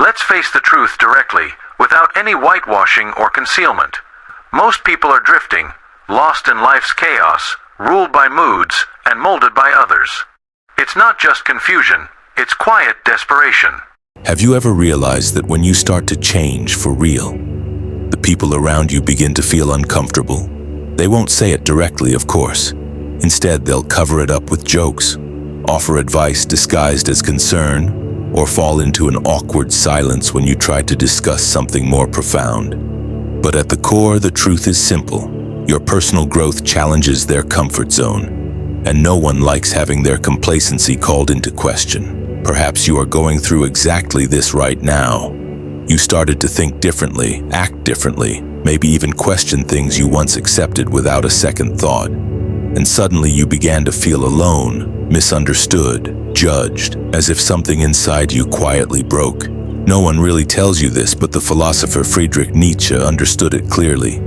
Let's face the truth directly, without any whitewashing or concealment. Most people are drifting, lost in life's chaos, ruled by moods, and molded by others. It's not just confusion, it's quiet desperation. Have you ever realized that when you start to change for real, the people around you begin to feel uncomfortable? They won't say it directly, of course. Instead, they'll cover it up with jokes, offer advice disguised as concern, or fall into an awkward silence when you try to discuss something more profound. But at the core, the truth is simple. Your personal growth challenges their comfort zone, and no one likes having their complacency called into question. Perhaps you are going through exactly this right now. You started to think differently, act differently, maybe even question things you once accepted without a second thought. And suddenly you began to feel alone, misunderstood, judged, as if something inside you quietly broke. No one really tells you this, but the philosopher Friedrich Nietzsche understood it clearly.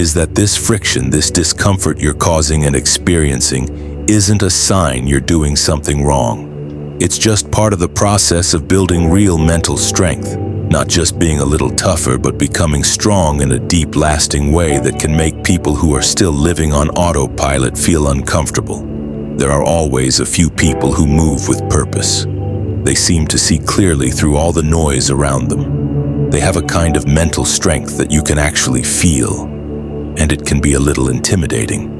Is that this friction, this discomfort you're causing and experiencing isn't a sign you're doing something wrong. It's just part of the process of building real mental strength, not just being a little tougher, but becoming strong in a deep, lasting way that can make people who are still living on autopilot feel uncomfortable. There are always a few people who move with purpose. They seem to see clearly through all the noise around them. They have a kind of mental strength that you can actually feel, and it can be a little intimidating.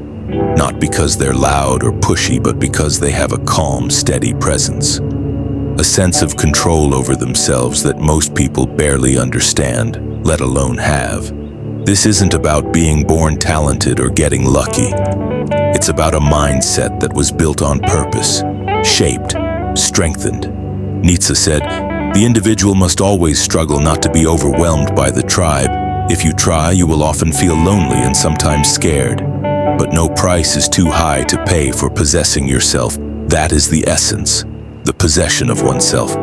Not because they're loud or pushy, but because they have a calm, steady presence. A sense of control over themselves that most people barely understand, let alone have. This isn't about being born talented or getting lucky. It's about a mindset that was built on purpose, shaped, strengthened. Nietzsche said, "The individual must always struggle not to be overwhelmed by the tribe. If you try, you will often feel lonely and sometimes scared. But no price is too high to pay for possessing yourself. That is the essence, the possession of oneself.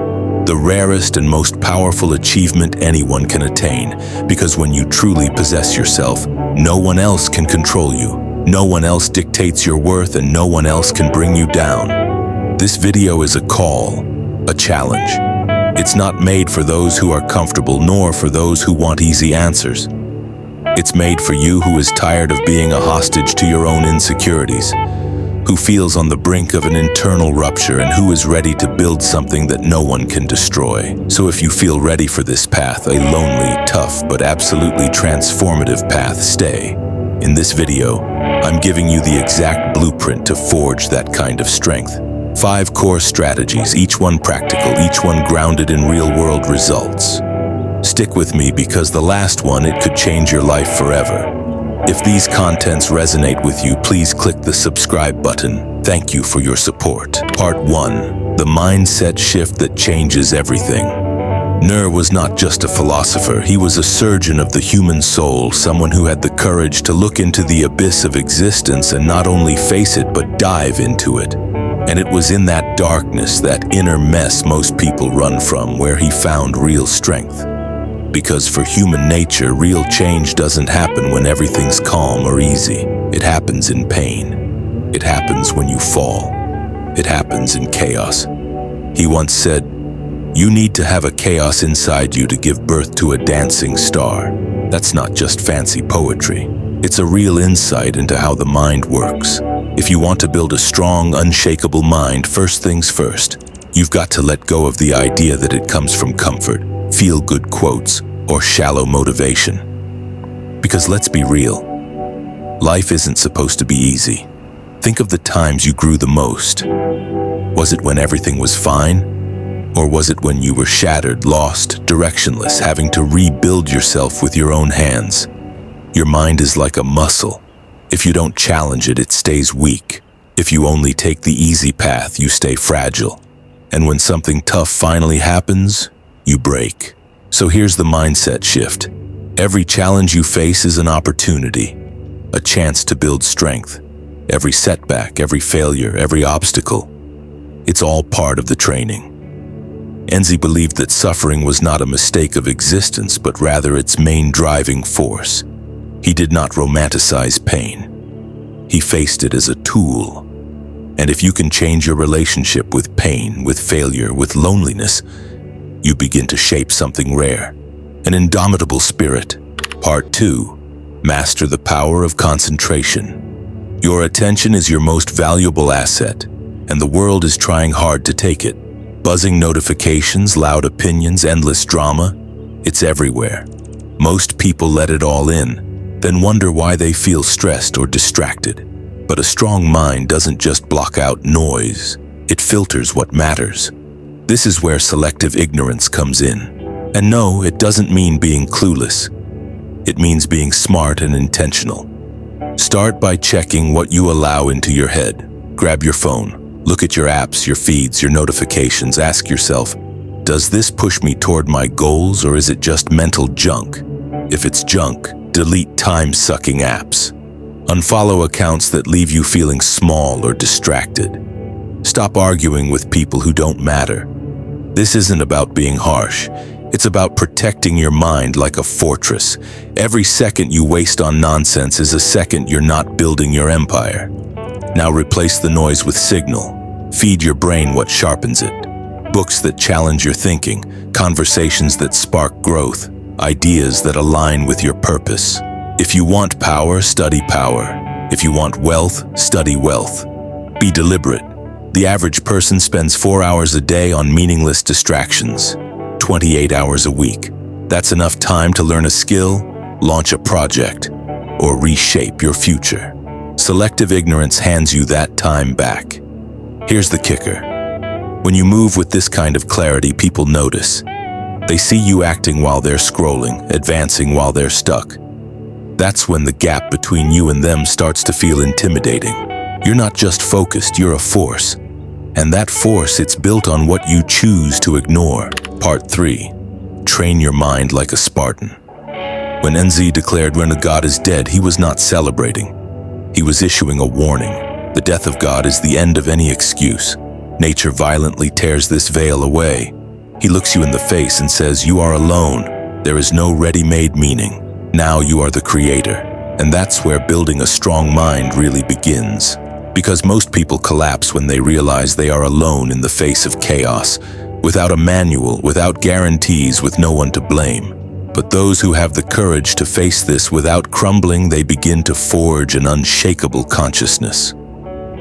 The rarest and most powerful achievement anyone can attain, because when you truly possess yourself, no one else can control you. No one else dictates your worth, and no one else can bring you down." This video is a call, a challenge. It's not made for those who are comfortable, nor for those who want easy answers. It's made for you who is tired of being a hostage to your own insecurities, who feels on the brink of an internal rupture, and who is ready to build something that no one can destroy. So if you feel ready for this path, a lonely, tough, but absolutely transformative path, stay. In this video, I'm giving you the exact blueprint to forge that kind of strength. 5 core strategies, each one practical, each one grounded in real-world results. Stick with me, because the last one, it could change your life forever. If these contents resonate with you, please click the subscribe button. Thank you for your support. Part 1. The mindset shift that changes everything. Nietzsche was not just a philosopher, he was a surgeon of the human soul, someone who had the courage to look into the abyss of existence and not only face it, but dive into it. And it was in that darkness, that inner mess most people run from, where he found real strength. Because for human nature, real change doesn't happen when everything's calm or easy. It happens in pain. It happens when you fall. It happens in chaos. He once said, "You need to have a chaos inside you to give birth to a dancing star." That's not just fancy poetry. It's a real insight into how the mind works. If you want to build a strong, unshakable mind, first things first, you've got to let go of the idea that it comes from comfort, feel-good quotes, or shallow motivation. Because let's be real, life isn't supposed to be easy. Think of the times you grew the most. Was it when everything was fine? Or was it when you were shattered, lost, directionless, having to rebuild yourself with your own hands? Your mind is like a muscle. If you don't challenge it, it stays weak. If you only take the easy path, you stay fragile. And when something tough finally happens, you break. So here's the mindset shift. Every challenge you face is an opportunity, a chance to build strength. Every setback, every failure, every obstacle, it's all part of the training. Nietzsche believed that suffering was not a mistake of existence, but rather its main driving force. He did not romanticize pain. He faced it as a tool. And if you can change your relationship with pain, with failure, with loneliness, you begin to shape something rare, an indomitable spirit. Part 2. Master the power of concentration. Your attention is your most valuable asset, and the world is trying hard to take it. Buzzing notifications, loud opinions, endless drama, it's everywhere. Most people let it all in, then wonder why they feel stressed or distracted. But a strong mind doesn't just block out noise, it filters what matters. This is where selective ignorance comes in. And no, it doesn't mean being clueless. It means being smart and intentional. Start by checking what you allow into your head. Grab your phone, look at your apps, your feeds, your notifications. Ask yourself, does this push me toward my goals, or is it just mental junk? If it's junk, delete time-sucking apps. Unfollow accounts that leave you feeling small or distracted. Stop arguing with people who don't matter. This isn't about being harsh. It's about protecting your mind like a fortress. Every second you waste on nonsense is a second you're not building your empire. Now replace the noise with signal. Feed your brain what sharpens it. Books that challenge your thinking, conversations that spark growth, ideas that align with your purpose. If you want power, study power. If you want wealth, study wealth. Be deliberate. The average person spends 4 hours a day on meaningless distractions, 28 hours a week. That's enough time to learn a skill, launch a project, or reshape your future. Selective ignorance hands you that time back. Here's the kicker. When you move with this kind of clarity, people notice. They see you acting while they're scrolling, advancing while they're stuck. That's when the gap between you and them starts to feel intimidating. You're not just focused, you're a force. And that force, it's built on what you choose to ignore. Part 3. Train your mind like a Spartan. When Nietzsche declared when a god is dead, he was not celebrating. He was issuing a warning. The death of God is the end of any excuse. Nature violently tears this veil away. He looks you in the face and says, you are alone. There is no ready-made meaning. Now you are the creator. And that's where building a strong mind really begins. Because most people collapse when they realize they are alone in the face of chaos, without a manual, without guarantees, with no one to blame. But those who have the courage to face this without crumbling, they begin to forge an unshakable consciousness.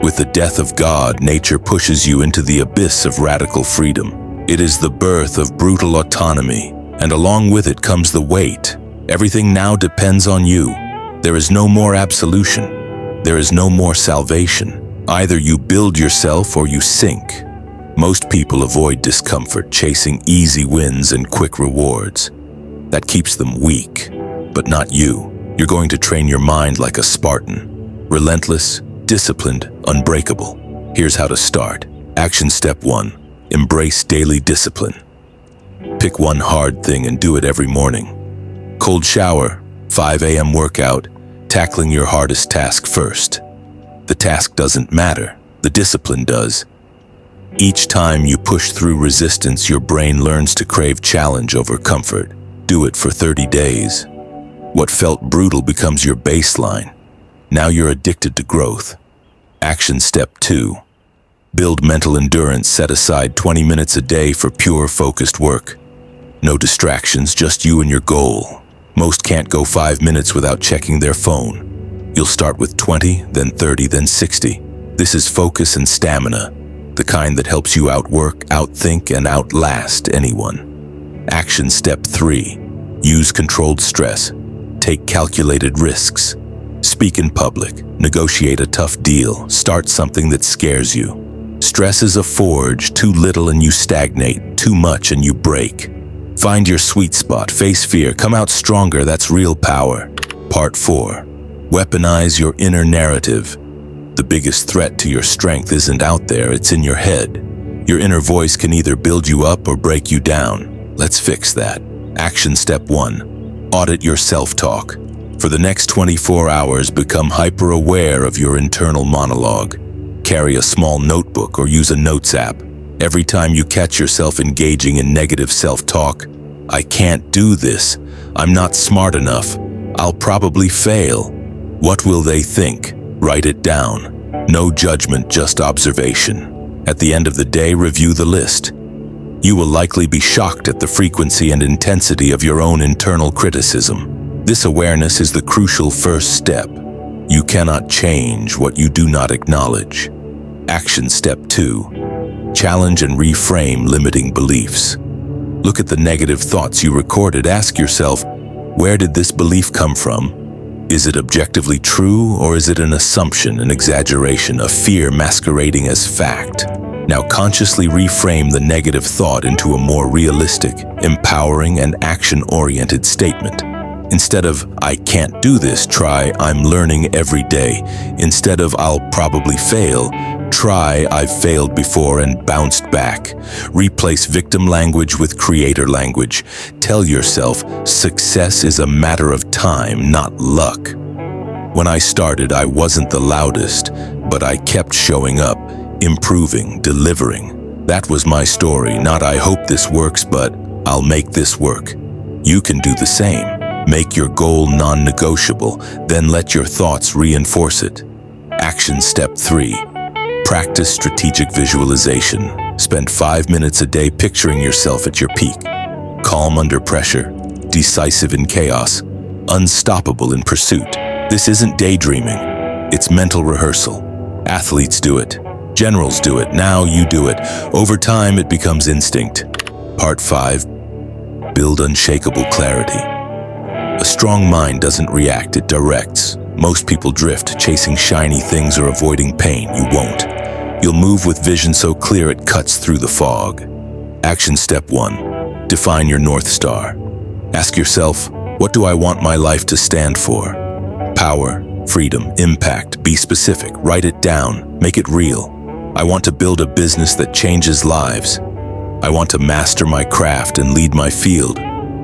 With the death of God, nature pushes you into the abyss of radical freedom. It is the birth of brutal autonomy, and along with it comes the weight. Everything now depends on you. There is no more absolution. There is no more salvation. Either you build yourself or you sink. Most people avoid discomfort, chasing easy wins and quick rewards. That keeps them weak, but not you. You're going to train your mind like a Spartan. Relentless, disciplined, unbreakable. Here's how to start. Action step 1. Embrace daily discipline. Pick one hard thing and do it every morning. Cold shower, 5 a.m. workout, tackling your hardest task first. The task doesn't matter, the discipline does. Each time you push through resistance, your brain learns to crave challenge over comfort. Do it for 30 days. What felt brutal becomes your baseline. Now you're addicted to growth. Action step 2. Build mental endurance. Set aside 20 minutes a day for pure, focused work. No distractions, just you and your goal. Most can't go 5 minutes without checking their phone. You'll start with 20, then 30, then 60. This is focus and stamina, the kind that helps you outwork, outthink, and outlast anyone. Action step 3. Use controlled stress. Take calculated risks. Speak in public. Negotiate a tough deal. Start something that scares you. Stress is a forge. Too little and you stagnate. Too much and you break. Find your sweet spot. Face fear. Come out stronger. That's real power. Part 4. Weaponize your inner narrative. The biggest threat to your strength isn't out there, it's in your head. Your inner voice can either build you up or break you down. Let's fix that. Action step 1. Audit your self-talk. For the next 24 hours, become hyper-aware of your internal monologue. Carry a small notebook or use a notes app. Every time you catch yourself engaging in negative self-talk, I can't do this. I'm not smart enough. I'll probably fail. What will they think? Write it down. No judgment, just observation. At the end of the day, review the list. You will likely be shocked at the frequency and intensity of your own internal criticism. This awareness is the crucial first step. You cannot change what you do not acknowledge. Action step 2. Challenge and reframe limiting beliefs. Look at the negative thoughts you recorded. Ask yourself, where did this belief come from? Is it objectively true, or is it an assumption, an exaggeration, a fear masquerading as fact? Now consciously reframe the negative thought into a more realistic, empowering, and action-oriented statement. Instead of, I can't do this, try, I'm learning every day. Instead of, I'll probably fail, try, I've failed before and bounced back. Replace victim language with creator language. Tell yourself, success is a matter of time, not luck. When I started, I wasn't the loudest, but I kept showing up, improving, delivering. That was my story, not I hope this works, but I'll make this work. You can do the same. Make your goal non-negotiable, then let your thoughts reinforce it. Action step 3. Practice strategic visualization. Spend 5 minutes a day picturing yourself at your peak. Calm under pressure, decisive in chaos, unstoppable in pursuit. This isn't daydreaming, it's mental rehearsal. Athletes do it, generals do it, now you do it. Over time, it becomes instinct. Part 5. Build unshakable clarity. A strong mind doesn't react, it directs. Most people drift, chasing shiny things or avoiding pain. You won't. You'll move with vision so clear it cuts through the fog. Action step 1. Define your North Star. Ask yourself, what do I want my life to stand for? Power, freedom, impact. Be specific. Write it down. Make it real. I want to build a business that changes lives. I want to master my craft and lead my field.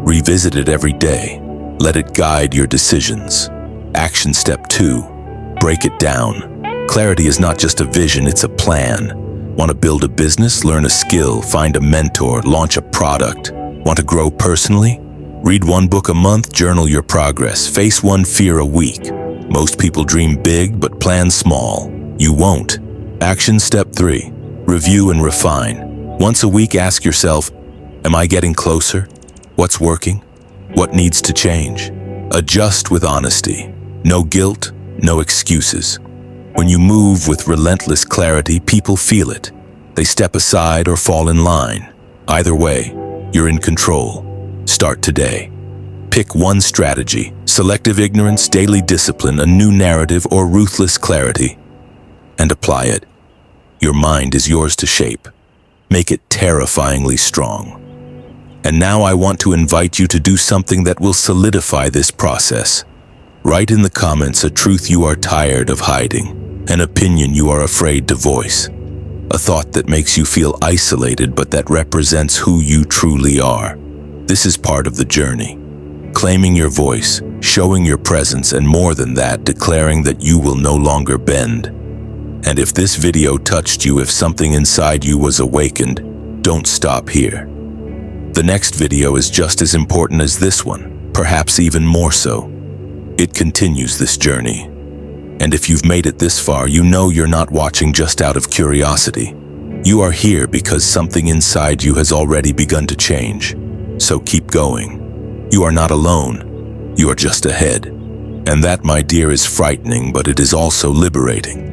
Revisit it every day. Let it guide your decisions. Action step 2. Break it down. Clarity is not just a vision, it's a plan. Want to build a business? Learn a skill, find a mentor, launch a product. Want to grow personally? Read 1 book a month, journal your progress, face 1 fear a week. Most people dream big but plan small. You won't. Action step 3. Review and refine. Once a week, ask yourself, am I getting closer? What's working? What needs to change? Adjust with honesty. No guilt, no excuses. When you move with relentless clarity, people feel it. They step aside or fall in line. Either way, you're in control. Start today. Pick 1 strategy: selective ignorance, daily discipline, a new narrative, or ruthless clarity, and apply it. Your mind is yours to shape. Make it terrifyingly strong. And now I want to invite you to do something that will solidify this process. Write in the comments a truth you are tired of hiding, an opinion you are afraid to voice, a thought that makes you feel isolated but that represents who you truly are. This is part of the journey. Claiming your voice, showing your presence, and more than that, declaring that you will no longer bend. And if this video touched you, if something inside you was awakened, don't stop here. The next video is just as important as this one, perhaps even more so. It continues this journey. And if you've made it this far, you know you're not watching just out of curiosity. You are here because something inside you has already begun to change. So keep going. You are not alone. You are just ahead. And that, my dear, is frightening, but it is also liberating.